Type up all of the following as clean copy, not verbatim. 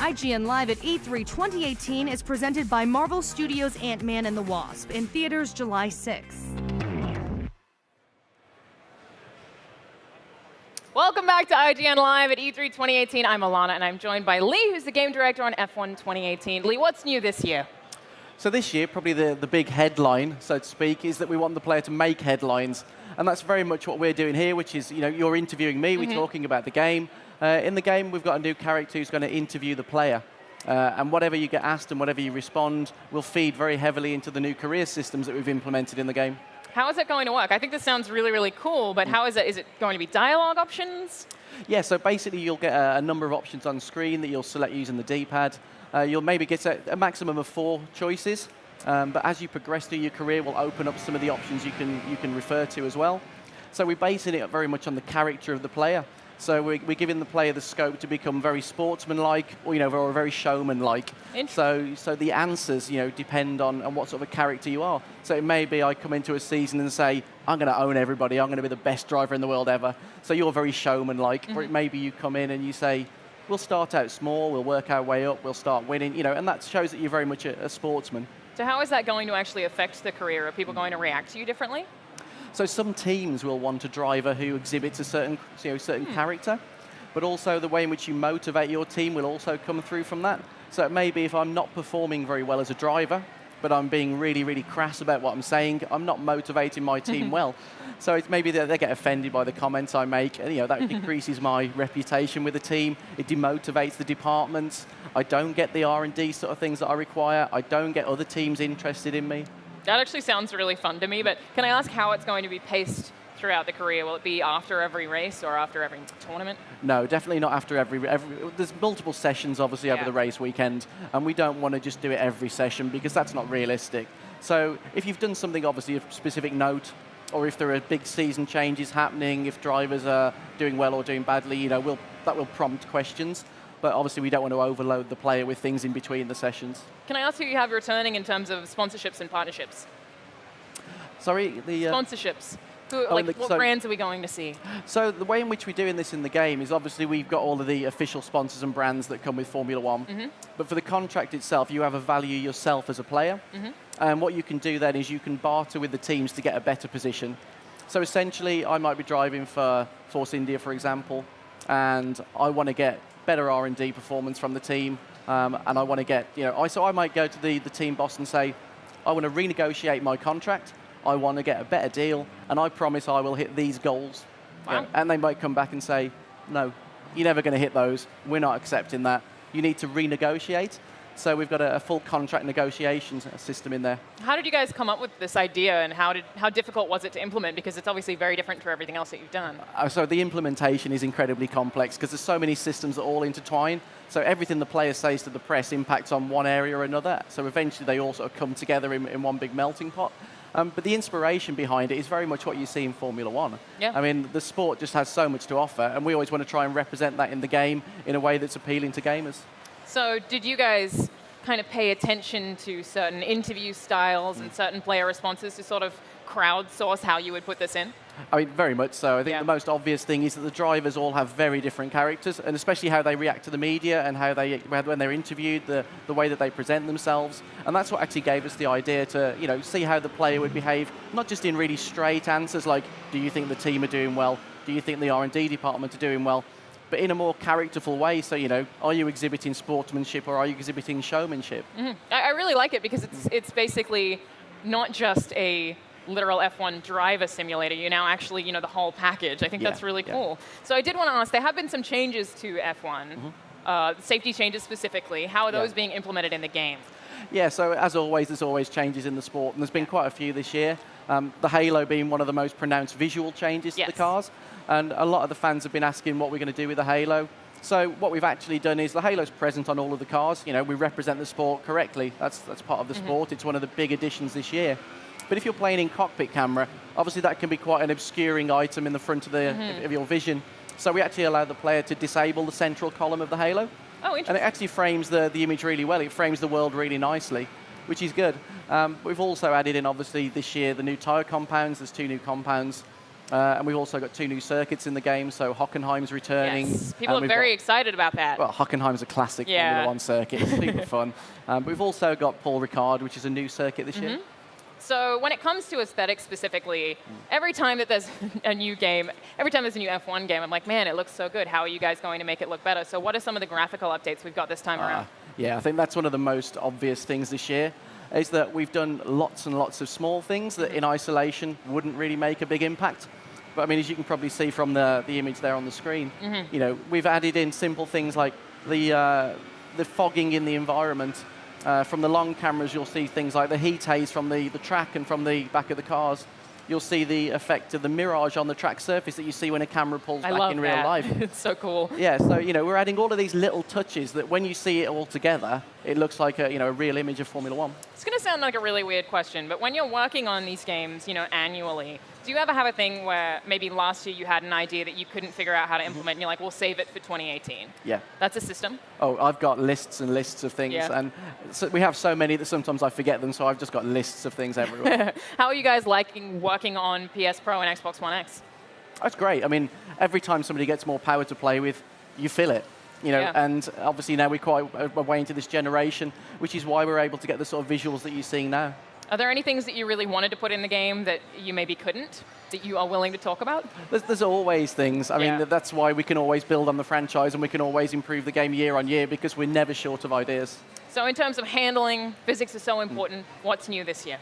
IGN Live at E3 2018 is presented by Marvel Studios' Ant-Man and the Wasp in theaters July 6th. Welcome back to IGN Live at E3 2018. I'm Alana, and I'm joined by Lee, who's the game director on F1 2018. Lee, what's new this year? So this year, probably the big headline, so to speak, is that we want the player to make headlines. And that's very much what we're doing here, which is, you're interviewing me, we're talking about the game. In the game, we've got a new character who's going to interview the player. And whatever you get asked and whatever you respond will feed very heavily into the new career systems that we've implemented in the game. How is it going to work? I think this sounds really, really cool, but how is it? Is it going to be dialogue options? Yeah, so basically you'll get a number of options on screen that you'll select using the D-pad. You'll maybe get a maximum of 4 choices, but as you progress through your career, we'll open up some of the options you can refer to as well. So we're basing it very much on the character of the player. So we're giving the player the scope to become very sportsman-like, or very showman-like. So the answers, depend on what sort of a character you are. So it may be I come into a season and say, I'm going to own everybody, I'm going to be the best driver in the world ever. So you're very showman-like. Or it may be you come in and you say, we'll start out small, we'll work our way up, we'll start winning, and that shows that you're very much a sportsman. So how is that going to actually affect the career? Are people going to react to you differently? So some teams will want a driver who exhibits a certain character, but also the way in which you motivate your team will also come through from that. So it may be if I'm not performing very well as a driver, but I'm being really, really crass about what I'm saying, I'm not motivating my team well. So it's maybe that they get offended by the comments I make, and that decreases my reputation with the team. It demotivates the departments. I don't get the R&D sort of things that I require. I don't get other teams interested in me. That actually sounds really fun to me, but can I ask how it's going to be paced throughout the career? Will it be after every race or after every tournament? No, definitely not after every there's multiple sessions, obviously, over the race weekend, and we don't want to just do it every session because that's not realistic. So if you've done something, obviously, of specific note, or if there are big season changes happening, if drivers are doing well or doing badly, that will prompt questions. But obviously, we don't want to overload the player with things in between the sessions. Can I ask who you have returning in terms of sponsorships and partnerships? Sorry? Sponsorships. What brands are we going to see? So the way in which we're doing this in the game is obviously we've got all of the official sponsors and brands that come with Formula One. But for the contract itself, you have a value yourself as a player. And what you can do then is you can barter with the teams to get a better position. So essentially, I might be driving for Force India, for example, and I want to get better R&D performance from the team, and I want to get, so I might go to the team boss and say, I want to renegotiate my contract, I want to get a better deal, and I promise I will hit these goals. Wow. And they might come back and say, no, you're never going to hit those, we're not accepting that, you need to renegotiate. So we've got a full contract negotiation system in there. How did you guys come up with this idea, and how difficult was it to implement? Because it's obviously very different for everything else that you've done. So the implementation is incredibly complex because there's so many systems that all intertwine. So everything the player says to the press impacts on one area or another. So eventually they all sort of come together in one big melting pot. But the inspiration behind it is very much what you see in Formula One. Yeah. I mean, the sport just has so much to offer, and we always want to try and represent that in the game in a way that's appealing to gamers. So did you guys kind of pay attention to certain interview styles and certain player responses to sort of crowdsource how you would put this in? I mean, very much so. I think the most obvious thing is that the drivers all have very different characters, and especially how they react to the media and how when they're interviewed, the way that they present themselves. And that's what actually gave us the idea to, see how the player would behave, not just in really straight answers like, do you think the team are doing well? Do you think the R&D department are doing well? But in a more characterful way. So, are you exhibiting sportsmanship or are you exhibiting showmanship? I really like it because it's basically not just a literal F1 driver simulator. You now actually, the whole package. I think that's really cool. So I did want to ask, there have been some changes to F1, safety changes specifically. How are those being implemented in the game? Yeah, so as always, there's always changes in the sport, and there's been quite a few this year. The halo being one of the most pronounced visual changes to the cars. And a lot of the fans have been asking what we're going to do with the halo. So what we've actually done is the halo's present on all of the cars. We represent the sport correctly. That's part of the sport. It's one of the big additions this year. But if you're playing in cockpit camera, obviously that can be quite an obscuring item in the front of of your vision. So we actually allow the player to disable the central column of the halo. Oh, interesting. And it actually frames the image really well. It frames the world really nicely, which is good. We've also added in, obviously, this year, the new tyre compounds. There's 2 new compounds. And we've also got 2 new circuits in the game, so Hockenheim's returning. Yes, people are very excited about that. Well, Hockenheim's a classic Formula 1 circuit. It's super fun. But we've also got Paul Ricard, which is a new circuit this year. So when it comes to aesthetics specifically, every time that there's a new game, every time there's a new F1 game, I'm like, man, it looks so good. How are you guys going to make it look better? So what are some of the graphical updates we've got this time around? Yeah, I think that's one of the most obvious things this year, is that we've done lots and lots of small things that in isolation wouldn't really make a big impact. But I mean, as you can probably see from the image there on the screen, you know, we've added in simple things like the fogging in the environment. From the long cameras, you'll see things like the heat haze from the track and from the back of the cars. You'll see the effect of the mirage on the track surface that you see when a camera pulls back in real life. It's so cool. Yeah, so you know, we're adding all of these little touches that when you see it all together, it looks like a real image of Formula 1. It's going to sound like a really weird question, but when you're working on these games, annually, do you ever have a thing where maybe last year you had an idea that you couldn't figure out how to implement, and you're like, we'll save it for 2018? Yeah. That's a system? Oh, I've got lists and lists of things, and so we have so many that sometimes I forget them, so I've just got lists of things everywhere. How are you guys liking working on PS Pro and Xbox One X? That's great. I mean, every time somebody gets more power to play with, you feel it. And obviously now we're quite a way into this generation, which is why we're able to get the sort of visuals that you're seeing now. Are there any things that you really wanted to put in the game that you maybe couldn't, that you are willing to talk about? There's always things. I mean, that's why we can always build on the franchise and we can always improve the game year on year, because we're never short of ideas. So in terms of handling, physics is so important. What's new this year?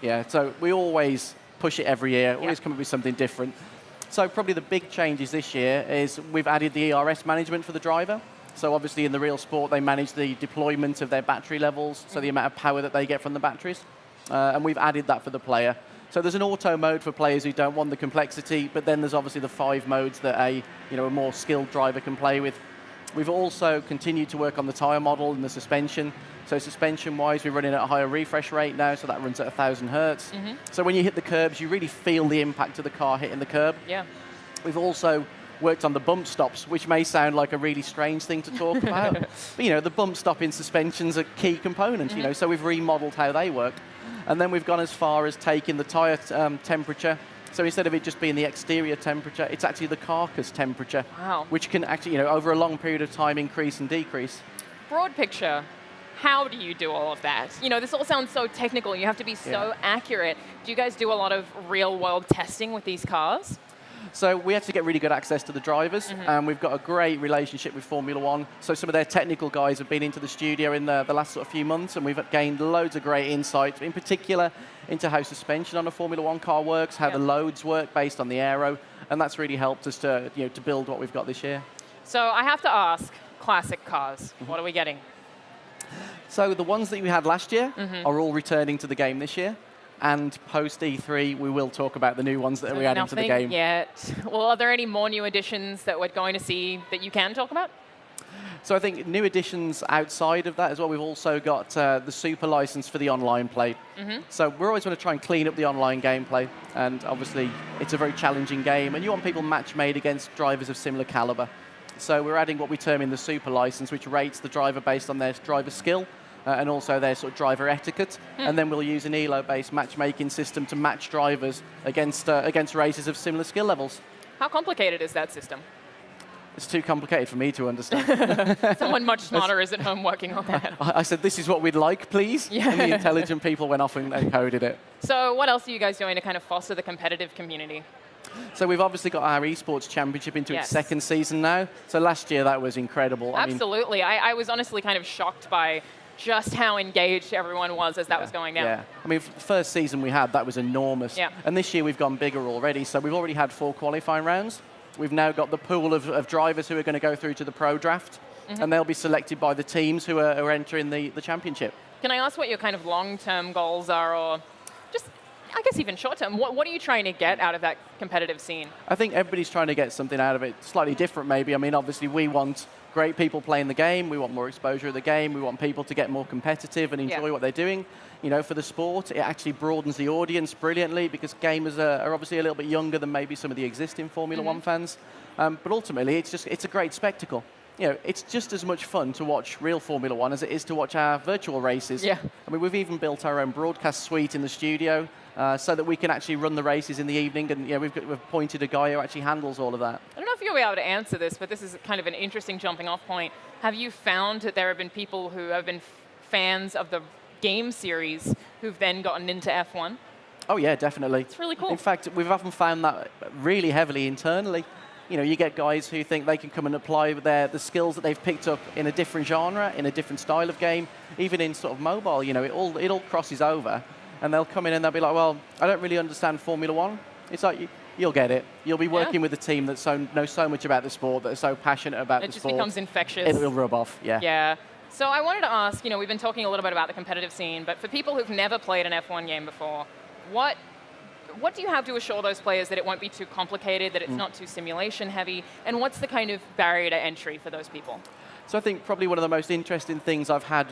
Yeah, so we always push it every year, always come up with something different. So probably the big changes this year is we've added the ERS management for the driver. So obviously in the real sport, they manage the deployment of their battery levels, so the amount of power that they get from the batteries. And we've added that for the player. So there's an auto mode for players who don't want the complexity, but then there's obviously the 5 modes that a more skilled driver can play with. We've also continued to work on the tyre model and the suspension. So suspension-wise, we're running at a higher refresh rate now, so that runs at 1,000 hertz. So when you hit the curbs, you really feel the impact of the car hitting the curb. Yeah. We've also worked on the bump stops, which may sound like a really strange thing to talk about. But the bump stop in suspension's a key component, so we've remodeled how they work. And then we've gone as far as taking the tyre temperature. So instead of it just being the exterior temperature, it's actually the carcass temperature, which can actually, over a long period of time, increase and decrease. Broad picture, how do you do all of that? This all sounds so technical. You have to be so accurate. Do you guys do a lot of real-world testing with these cars? So we have to get really good access to the drivers, and we've got a great relationship with Formula 1. So some of their technical guys have been into the studio in the last sort of few months, and we've gained loads of great insight, in particular into how suspension on a Formula 1 car works, how the loads work based on the aero, and that's really helped us to build what we've got this year. So I have to ask, classic cars, what are we getting? So the ones that we had last year are all returning to the game this year. And post E3, we will talk about the new ones that we're adding to the game. Nothing yet. Well, are there any more new additions that we're going to see that you can talk about? So I think new additions outside of that as well. We've also got the super license for the online play. So we're always going to try and clean up the online gameplay. And obviously, it's a very challenging game. And you want people match-made against drivers of similar caliber. So we're adding what we term in the super license, which rates the driver based on their driver skill. And also their sort of driver etiquette. And then we'll use an ELO-based matchmaking system to match drivers against racers of similar skill levels. How complicated is that system? It's too complicated for me to understand. Someone much smarter is at home working on that. I said, this is what we'd like, please. And the intelligent people went off and coded it. So what else are you guys doing to kind of foster the competitive community? So we've obviously got our esports championship into its second season now. So last year, that was incredible. Absolutely. I was honestly kind of shocked by just how engaged everyone was as that was going down. Yeah, I mean, first season we had, that was enormous. And this year we've gone bigger already. So we've already had 4 qualifying rounds. We've now got the pool of drivers who are going to go through to the pro draft. And they'll be selected by the teams who are entering the championship. Can I ask what your kind of long-term goals are, or just, I guess, even short-term? What are you trying to get out of that competitive scene? I think everybody's trying to get something out of it, slightly different maybe. I mean, obviously we want great people playing the game. We want more exposure of the game. We want people to get more competitive and enjoy what they're doing. For the sport, it actually broadens the audience brilliantly because gamers are obviously a little bit younger than maybe some of the existing Formula 1 fans. But ultimately, it's a great spectacle. it's just as much fun to watch real Formula One as it is to watch our virtual races. Yeah. I mean, we've even built our own broadcast suite in the studio so that we can actually run the races in the evening, and we've appointed a guy who actually handles all of that. I don't know if you'll be able to answer this, but this is kind of an interesting jumping off point. Have you found that there have been people who have been fans of the game series who've then gotten into F1? Oh yeah, definitely. It's really cool. In fact, we've often found that really heavily internally. You get guys who think they can come and apply the skills that they've picked up in a different genre, in a different style of game, even in sort of mobile. It all crosses over, and they'll come in and they'll be like, well, I don't really understand Formula One. It's like, you'll get it. You'll be working with a team that knows so much about the sport, that are so passionate about the sport. It just becomes infectious. It'll rub off, yeah. Yeah. So I wanted to ask, we've been talking a little bit about the competitive scene, but for people who've never played an F1 game before, what do you have to assure those players that it won't be too complicated, that it's not too simulation heavy, and what's the kind of barrier to entry for those people? So I think probably one of the most interesting things I've had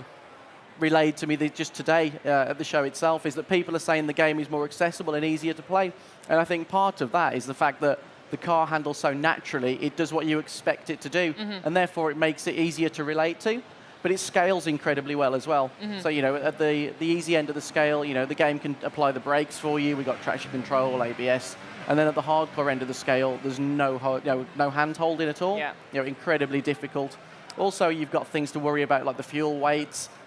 relayed to me just today at the show itself is that people are saying the game is more accessible and easier to play. And I think part of that is the fact that the car handles so naturally, it does what you expect it to do, and therefore it makes it easier to relate to. But it scales incredibly well as well. So, at the easy end of the scale, the game can apply the brakes for you. We've got traction control, ABS. And then at the hardcore end of the scale, there's no hand-holding at all. Yeah. Incredibly difficult. Also, you've got things to worry about, like the fuel weights.